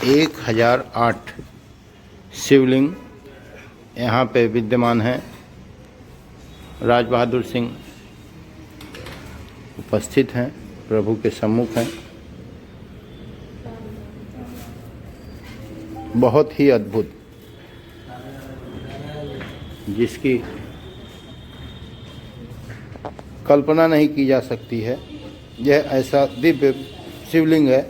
1008 शिवलिंग यहाँ पे विद्यमान हैं। राज बहादुर सिंह उपस्थित हैं, प्रभु के सम्मुख हैं। बहुत ही अद्भुत, जिसकी कल्पना नहीं की जा सकती है। यह ऐसा दिव्य शिवलिंग है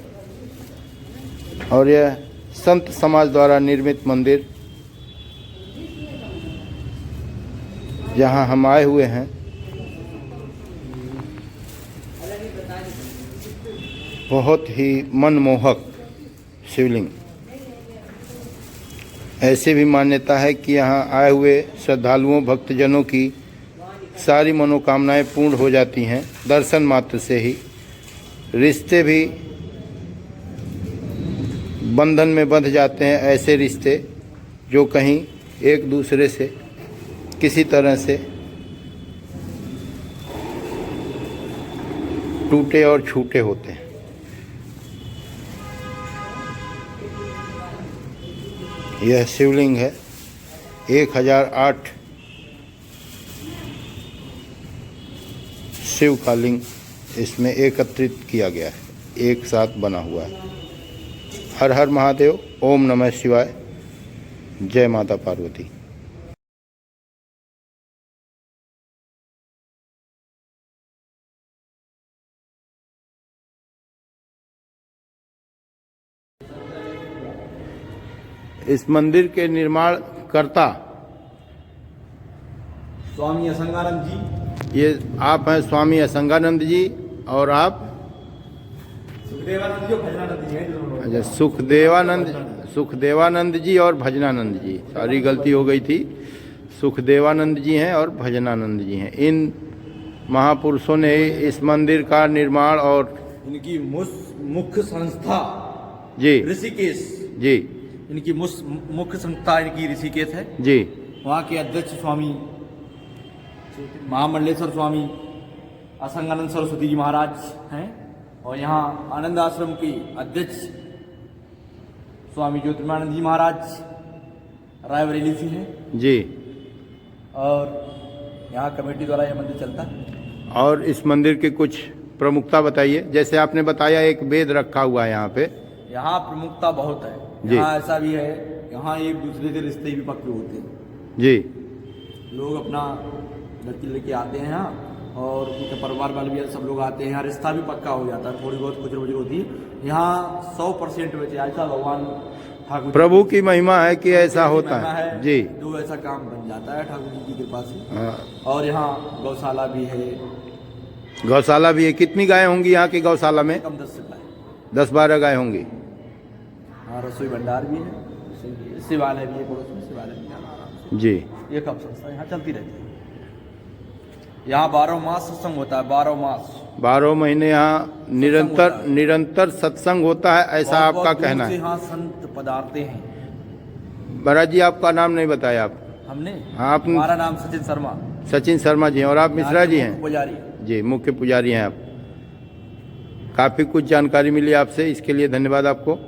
और यह संत समाज द्वारा निर्मित मंदिर जहां हम आए हुए हैं, बहुत ही मनमोहक शिवलिंग। ऐसी भी मान्यता है कि यहाँ आए हुए श्रद्धालुओं भक्तजनों की सारी मनोकामनाएं पूर्ण हो जाती हैं दर्शन मात्र से ही। रिश्ते भी बंधन में बंध जाते हैं, ऐसे रिश्ते जो कहीं एक दूसरे से किसी तरह से टूटे और छूटे होते हैं। यह शिवलिंग है 1008 शिव का लिंग इसमें एकत्रित किया गया है, एक साथ बना हुआ है। हर हर महादेव, ओम नमः शिवाय, जय माता पार्वती। इस मंदिर के निर्माण कर्ता स्वामी असंगानंद जी। ये आप हैं स्वामी असंगानंद जी, और आप सुखदेवानंद जी और भजनानंद जी हैं। अच्छा, सुखदेवानंद जी और भजनानंद जी, सारी गलती हो गई थी। सुखदेवानंद जी हैं और भजनानंद जी हैं। इन महापुरुषों ने इस मंदिर का निर्माण और इनकी मुख्य संस्था जी ऋषिकेश जी इनकी मुख्य संस्था इनकी ऋषिकेश है जी। वहाँ के अध्यक्ष स्वामी महामंडलेश्वर स्वामी असंगानंद सरस्वती जी महाराज हैं, और यहाँ आनंद आश्रम के अध्यक्ष स्वामी ज्योतिर्मानंद जी महाराज रायबरेली से हैं जी। और यहाँ कमेटी द्वारा यह मंदिर चलता है। और इस मंदिर की कुछ प्रमुखता बताइए। जैसे आपने बताया एक वेद रखा हुआ है यहाँ पे। यहाँ प्रमुखता बहुत है। यहाँ ऐसा भी है, यहाँ एक दूसरे के रिश्ते भी पक्के होते हैं जी। लोग अपना लड़की लेके आते हैं यहाँ, और उनके परिवार वाले भी सब लोग आते हैं। यहाँ रिश्ता भी पक्का हो जाता है, थोड़ी बहुत कुछ बुझर होती है। यहाँ 100% में ऐसा भगवान ठाकुर प्रभु की महिमा है कि ऐसा होता है जी। जो ऐसा काम बन जाता है ठाकुर जी की कृपा से। हाँ। और यहाँ गौशाला भी है। गौशाला भी है। कितनी गाय होंगी यहाँ की गौशाला में? कम 10 से 10-12 गाय होंगी। हाँ, रसोई भंडार भी है, शिवालय भी है, पड़ोस में शिवालय भी है जी। ये कब संस्था यहाँ चलती रहती है। यहाँ 12 मास सत्संग होता है। 12 मास 12 महीने यहाँ निरंतर सत्संग होता है, ऐसा आपका कहना है। यहाँ संत पधारते हैं। महाराज जी, आपका नाम नहीं बताया आप। हमने हाँ, आप। हमारा नाम सचिन शर्मा। सचिन शर्मा जी हैं, और आप मिश्रा जी हैं? पुजारी जी, मुख्य पुजारी हैं आप। काफ़ी कुछ जानकारी मिली आपसे, इसके लिए धन्यवाद आपको।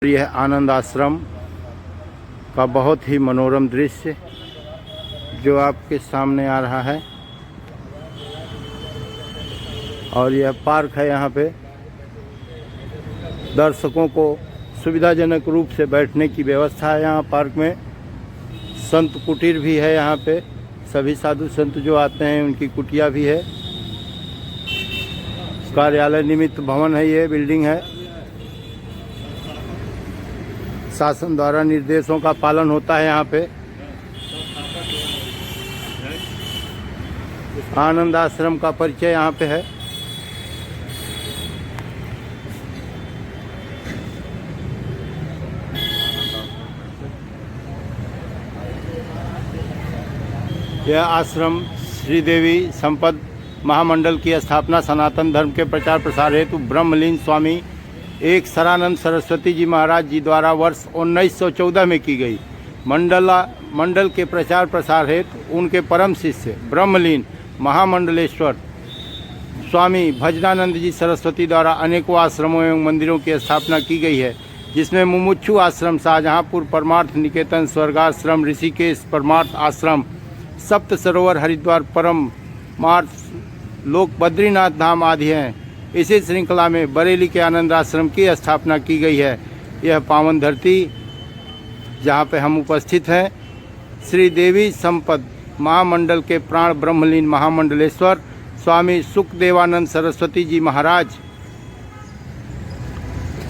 यह आनंद आश्रम का बहुत ही मनोरम दृश्य जो आपके सामने आ रहा है, और यह पार्क है। यहाँ पे दर्शकों को सुविधाजनक रूप से बैठने की व्यवस्था है। यहाँ पार्क में संत कुटीर भी है यहाँ पे, सभी साधु संत जो आते हैं उनकी कुटिया भी है। कार्यालय निमित्त भवन है, ये बिल्डिंग है। शासन द्वारा निर्देशों का पालन होता है यहाँ पे। आनंद आश्रम का परिचय यहाँ पे है। यह आश्रम श्रीदेवी संपद महामंडल की स्थापना सनातन धर्म के प्रचार प्रसार हेतु ब्रह्मलीन स्वामी एक सरानंद सरस्वती जी महाराज जी द्वारा वर्ष 1914 में की गई। मंडल के प्रचार प्रसार हेतु उनके परम शिष्य ब्रह्मलीन महामंडलेश्वर स्वामी भजनानंद जी सरस्वती द्वारा अनेकों आश्रमों एवं मंदिरों की स्थापना की गई है, जिसमें मुमुक्षु आश्रम, शाहजहाँपुर परमार्थ निकेतन, स्वर्गाश्रम, ऋषिकेश परमार्थ आश्रम, सप्त सरोवर, हरिद्वार परमार्थ लोक, बद्रीनाथ धाम आदि हैं। इसी श्रृंखला में बरेली के आनंद आश्रम की स्थापना की गई है। यह पावन धरती जहाँ पे हम उपस्थित हैं, श्री देवी संपद महामंडल के प्राण ब्रह्मलीन महामंडलेश्वर स्वामी सुखदेवानंद सरस्वती जी महाराज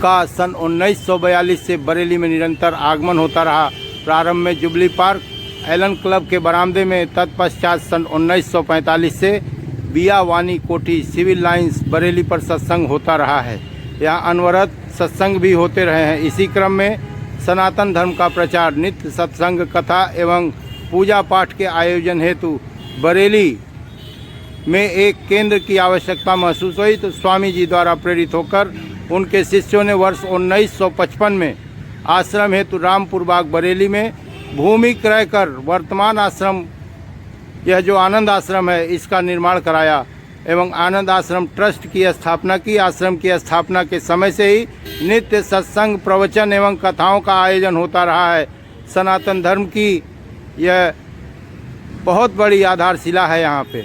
का सन 1942 से बरेली में निरंतर आगमन होता रहा। प्रारंभ में जुबली पार्क एलन क्लब के बरामदे में, तत्पश्चात सन 1945 से बियावानी कोठी सिविल लाइंस बरेली पर सत्संग होता रहा है। यहाँ अनवरत सत्संग भी होते रहे हैं। इसी क्रम में सनातन धर्म का प्रचार, नित्य सत्संग, कथा एवं पूजा पाठ के आयोजन हेतु बरेली में एक केंद्र की आवश्यकता महसूस हुई, तो स्वामी जी द्वारा प्रेरित होकर उनके शिष्यों ने वर्ष 1955 में आश्रम हेतु रामपुर बाग बरेली में भूमि क्रय कर वर्तमान आश्रम, यह जो आनंद आश्रम है, इसका निर्माण कराया एवं आनंद आश्रम ट्रस्ट की स्थापना की। आश्रम की स्थापना के समय से ही नित्य सत्संग, प्रवचन एवं कथाओं का आयोजन होता रहा है। सनातन धर्म की यह बहुत बड़ी आधारशिला है। यहाँ पे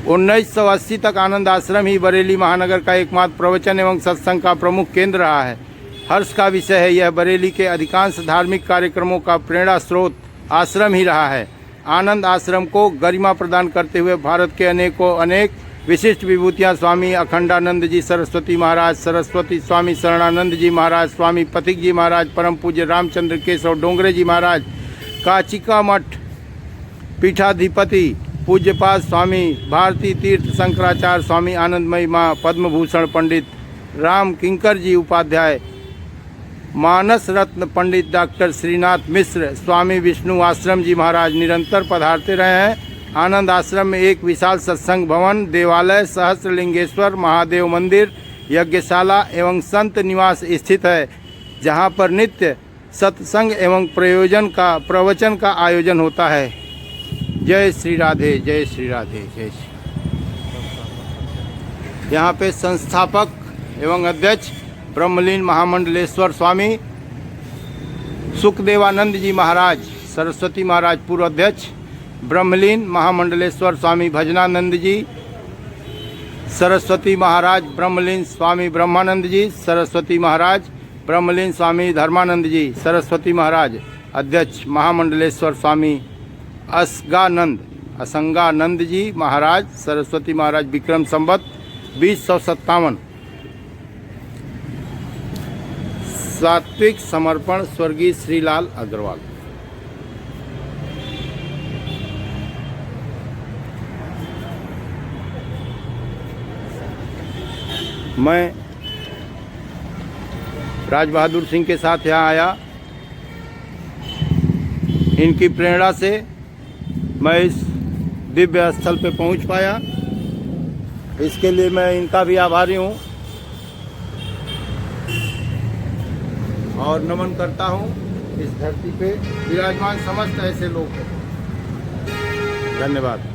1980 तक आनंद आश्रम ही बरेली महानगर का एकमात्र प्रवचन एवं सत्संग का प्रमुख केंद्र रहा है। हर्ष का विषय है, यह बरेली के अधिकांश धार्मिक कार्यक्रमों का प्रेरणा स्रोत आश्रम ही रहा है। आनंद आश्रम को गरिमा प्रदान करते हुए भारत के अनेक विशिष्ट विभूतियां स्वामी अखंडानंद जी सरस्वती महाराज, सरस्वती स्वामी शरणानंद जी महाराज, स्वामी पथिक जी महाराज, परम पूज्य रामचंद्र केशव डोंगरे जी महाराज, काचिका मठ पीठाधिपति पूज्यपाद स्वामी भारती तीर्थ शंकराचार्य, स्वामी आनंदमयी माँ पद्मभूषण पंडित राम किंकर जी उपाध्याय, मानस रत्न पंडित डॉक्टर श्रीनाथ मिश्र, स्वामी विष्णु आश्रम जी महाराज निरंतर पधारते रहे हैं। आनंद आश्रम में एक विशाल सत्संग भवन, देवालय, सहस्रलिंगेश्वर महादेव मंदिर, यज्ञशाला एवं संत निवास स्थित है, जहां पर नित्य सत्संग एवं प्रवचन का आयोजन होता है। जय श्री राधे, जय श्री राधे, जय श्री। यहाँ पे संस्थापक एवं अध्यक्ष ब्रह्मलीन महामंडलेश्वर स्वामी सुखदेवानंद जी महाराज, सरस्वती महाराज पूर्व अध्यक्ष, ब्रह्मलीन महामंडलेश्वर स्वामी भजनानंद जी, सरस्वती महाराज, ब्रह्मलीन स्वामी ब्रह्मानंद जी, सरस्वती महाराज, ब्रह्मलीन स्वामी धर्मानंद जी, सरस्वती महाराज अध्यक्ष, महामंडलेश्वर स्वामी असंगानंद जी महाराज, सरस्वती महाराज, विक्रम संवत 2057। सात्विक समर्पण स्वर्गीय श्रीलाल अग्रवाल। मैं राज बहादुर सिंह के साथ यहाँ आया। इनकी प्रेरणा से मैं इस दिव्य स्थल पे पहुँच पाया। इसके लिए मैं इनका भी आभारी हूँ और नमन करता हूँ। इस धरती पे विराजमान समस्त ऐसे लोग हैं। धन्यवाद।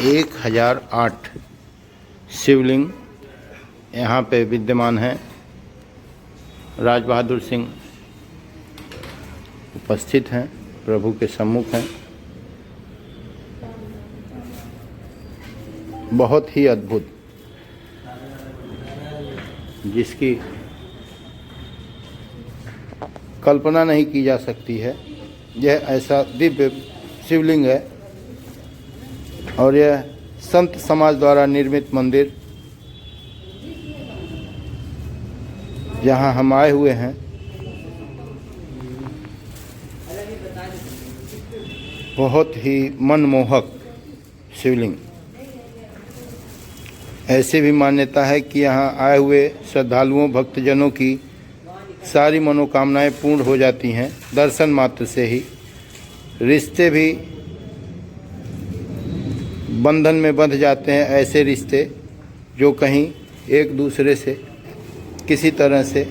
1008 शिवलिंग यहाँ पे विद्यमान हैं। राज बहादुर सिंह उपस्थित हैं, प्रभु के सम्मुख हैं। बहुत ही अद्भुत, जिसकी कल्पना नहीं की जा सकती है। यह ऐसा दिव्य शिवलिंग है और यह संत समाज द्वारा निर्मित मंदिर जहां हम आए हुए हैं, बहुत ही मनमोहक शिवलिंग। ऐसे भी मान्यता है कि यहाँ आए हुए श्रद्धालुओं भक्तजनों की सारी मनोकामनाएं पूर्ण हो जाती हैं दर्शन मात्र से ही। रिश्ते भी बंधन में बंध जाते हैं, ऐसे रिश्ते जो कहीं एक दूसरे से किसी तरह से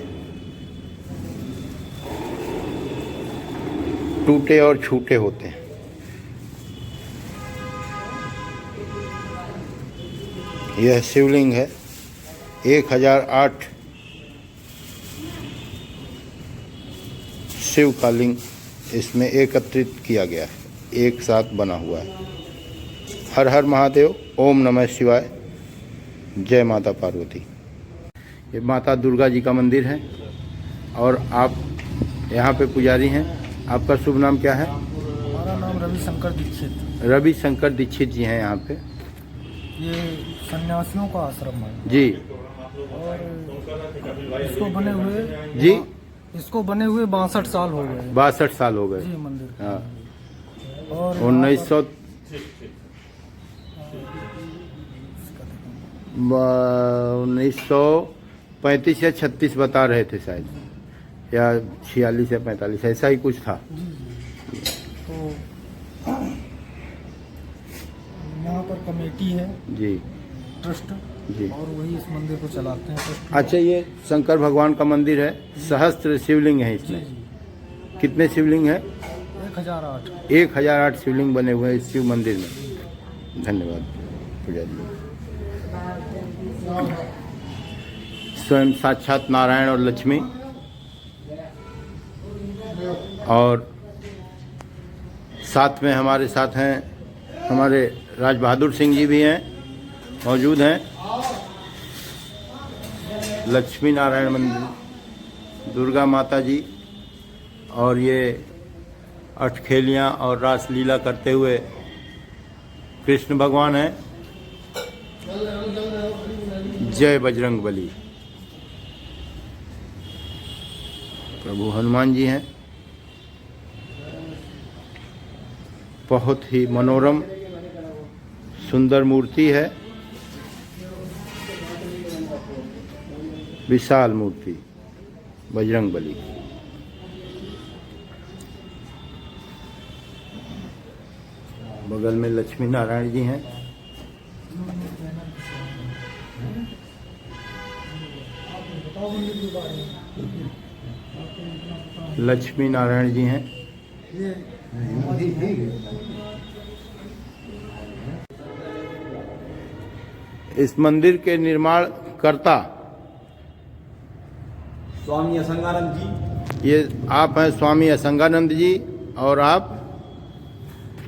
टूटे और छूटे होते हैं। यह शिवलिंग है 1008 शिव का लिंग इसमें एकत्रित किया गया है, एक साथ बना हुआ है। हर हर महादेव, ओम नमः शिवाय, जय माता पार्वती। ये माता दुर्गा जी का मंदिर है और आप यहाँ पे पुजारी हैं। आपका शुभ नाम क्या है? हमारा नाम रविशंकर दीक्षित। रविशंकर दीक्षित जी हैं यहाँ पे। ये सन्यासियों का आश्रम है जी। और इसको बने हुए जी 62 साल हो गए। 62 साल हो गए जी मंदिर। हाँ। और 1935 या 36 बता रहे थे शायद, या 46 या 45 ऐसा ही कुछ था। तो यहाँ पर कमेटी है जी, ट्रस्ट जी। और वही इस मंदिर को चलाते हैं ट्रस्ट। अच्छा, ये शंकर भगवान का मंदिर है, सहस्त्र शिवलिंग है इसमें। कितने शिवलिंग है? 1008। 1008 शिवलिंग बने हुए हैं इस शिव मंदिर में। धन्यवाद पुजारी। स्वयं साक्षात नारायण और लक्ष्मी, और साथ में हमारे साथ हैं हमारे राज बहादुर सिंह जी भी हैं, मौजूद हैं। लक्ष्मी नारायण मंदिर, दुर्गा माता जी, और ये अठखेलियाँ और रासलीला करते हुए कृष्ण भगवान हैं। जय बजरंग बली। प्रभु हनुमान जी हैं। बहुत ही मनोरम सुंदर मूर्ति है, विशाल मूर्ति बजरंग बली। बगल में लक्ष्मी नारायण जी हैं। लक्ष्मी नारायण जी हैं। इस मंदिर के निर्माण कर्ता स्वामी असंगानंद जी। ये आप हैं स्वामी असंगानंद जी, और आप?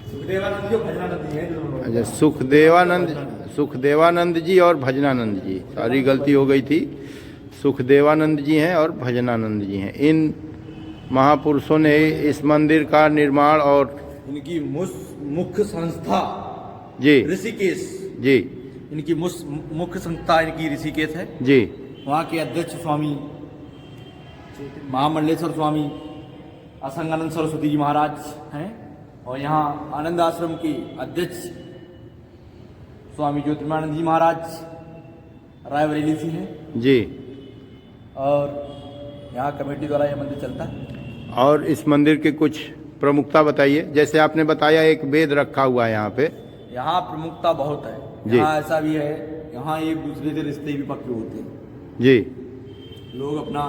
सुखदेवानंद जी और भजनानंद जी हैं। अच्छा, सुखदेवानंद जी और भजनानंद जी, सारी गलती हो गई थी। सुखदेवानंद जी हैं और भजनानंद जी हैं। इन महापुरुषों ने इस मंदिर का निर्माण और इनकी मुख्य संस्था जी ऋषिकेश जी इनकी मुख्य संस्था इनकी ऋषिकेश है जी। वहाँ के अध्यक्ष स्वामी महामंडलेश्वर स्वामी असंगानंद सरस्वती जी महाराज हैं, और यहाँ आनंद आश्रम के अध्यक्ष स्वामी ज्योतिर्मानंद जी महाराज रायबरेली से हैं जी। और यहाँ कमेटी द्वारा यह मंदिर चलता है। और इस मंदिर की कुछ प्रमुखता बताइए। जैसे आपने बताया एक वेद रखा हुआ है यहाँ पे। यहाँ प्रमुखता बहुत है। जी। यहाँ ऐसा भी है, यहाँ एक दूसरे से रिश्ते भी पक्के होते हैं। जी। लोग अपना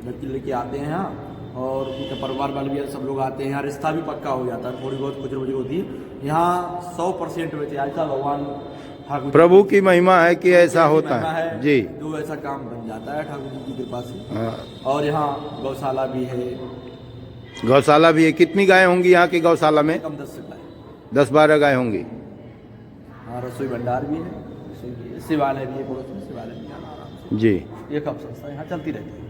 लड़की लेके आते हैं यहाँ, और उनके परिवार वाले भी सब लोग आते हैं यहाँ, रिश्ता भी पक्का हो जाता है, थोड़ी बहुत खुजर बुजर होती है यहाँ 100% में ऐसा भगवान ठाकुर प्रभु की महिमा है कि ऐसा की होता महिमा है जी। जो ऐसा काम बन जाता है ठाकुर जी की कृपा से। हाँ, और यहाँ गौशाला भी है, गौशाला भी है। कितनी गाय होंगी यहाँ की गौशाला में? कम 10 से गाय, 10-12 गाय होंगी। हाँ रसोई भंडार भी है, शिवालय भी है, पड़ोस में शिवालय भी है आराम से। जी। ये कब संस्था यहाँ चलती रहती है।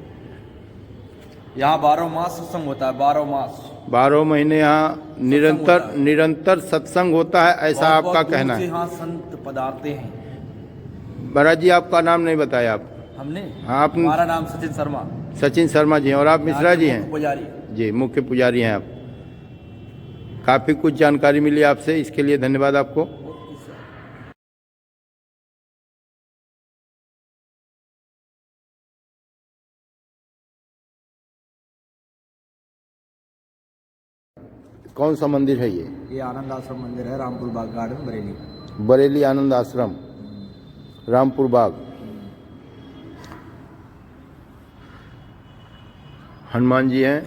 यहाँ 12 मास सत्संग होता है, 12 मास 12 महीने यहाँ निरंतर सत्संग होता है, ऐसा आपका बहुत दूर कहना से है। यहाँ संत पधारते हैं। महाराज जी आपका नाम नहीं बताया आप? हमने हाँ, आप हमारा नाम सचिन शर्मा, सचिन शर्मा जी हैं और आप मिश्रा जी हैं? पुजारी जी, मुख्य पुजारी हैं आप। काफ़ी कुछ जानकारी मिली आपसे, इसके लिए धन्यवाद आपको। कौन सा मंदिर है ये? ये आनंद आश्रम मंदिर है, रामपुर बाग गार्डन बरेली। बरेली आनंद आश्रम, रामपुर बाग। हनुमान जी हैं,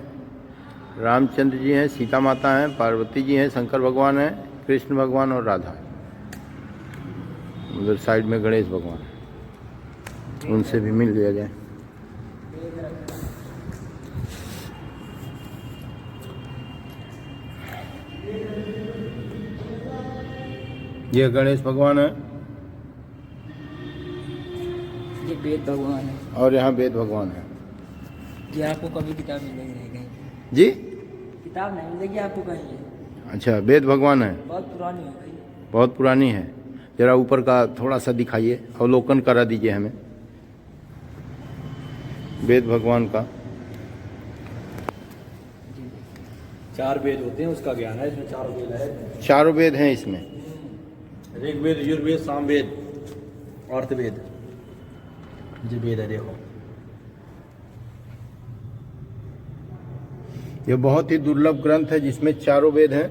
रामचंद्र जी हैं, सीता माता हैं, पार्वती जी हैं, शंकर भगवान हैं, कृष्ण भगवान और राधा। उधर साइड में गणेश भगवान, उनसे भी मिल लिया जाए। ये गणेश भगवान है, ये वेद भगवान है। और यहाँ वेद भगवान है ये आपको कभी किताब मिलेगी नहीं कहीं, जी। किताब नहीं मिलेगी आपको कहीं। अच्छा, वेद भगवान है, बहुत पुरानी है भाई। बहुत पुरानी है। जरा ऊपर का थोड़ा सा दिखाइए, अवलोकन करा दीजिए हमें वेद भगवान का। 4 वेद होते हैं, उसका ज्ञान है इसमें। 4 वेद है, 4 वेद हैं इसमें। ऋग्वेद, यजुर्वेद, सामवेद, अर्थवेद, ये वेद है। देखो ये बहुत ही दुर्लभ ग्रंथ है जिसमें 4 वेद हैं।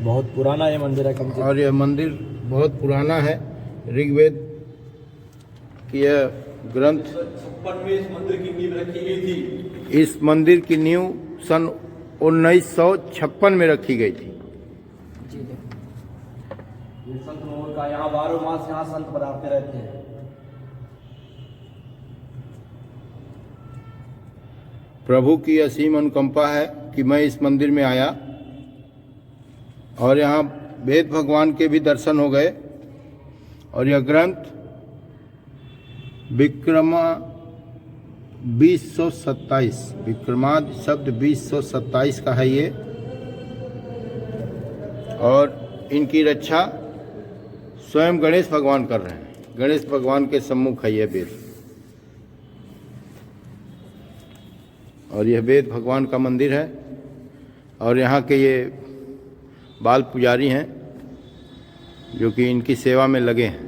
बहुत पुराना ये मंदिर है, कम से और यह मंदिर बहुत पुराना है। ऋग्वेद की यह ग्रंथ 56 में इस मंदिर की नींव रखी गई थी। इस मंदिर की नींव सन 1956 में रखी गई थी। जी ये संत मोहन का यहाँ 12 मास यहाँ संत पधारते रहते हैं। प्रभु की असीम अनुकंपा है कि मैं इस मंदिर में आया और यहाँ वेद भगवान के भी दर्शन हो गए। और यह ग्रंथ विक्रमा 2027, विक्रमाद शब्द 2027 का है ये। और इनकी रक्षा स्वयं गणेश भगवान कर रहे हैं। गणेश भगवान के सम्मुख है यह वेद। और यह वेद भगवान का मंदिर है। और यहाँ के ये बाल पुजारी हैं जो कि इनकी सेवा में लगे हैं।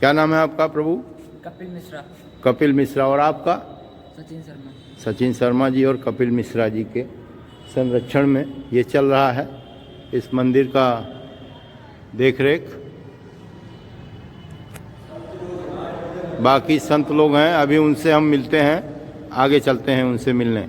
क्या नाम है आपका प्रभु? कपिल मिश्रा। कपिल मिश्रा। और आपका? सचिन शर्मा। सचिन शर्मा जी और कपिल मिश्रा जी के संरक्षण में ये चल रहा है इस मंदिर का देखरेख। बाकी संत लोग हैं, अभी उनसे हम मिलते हैं, आगे चलते हैं उनसे मिलने।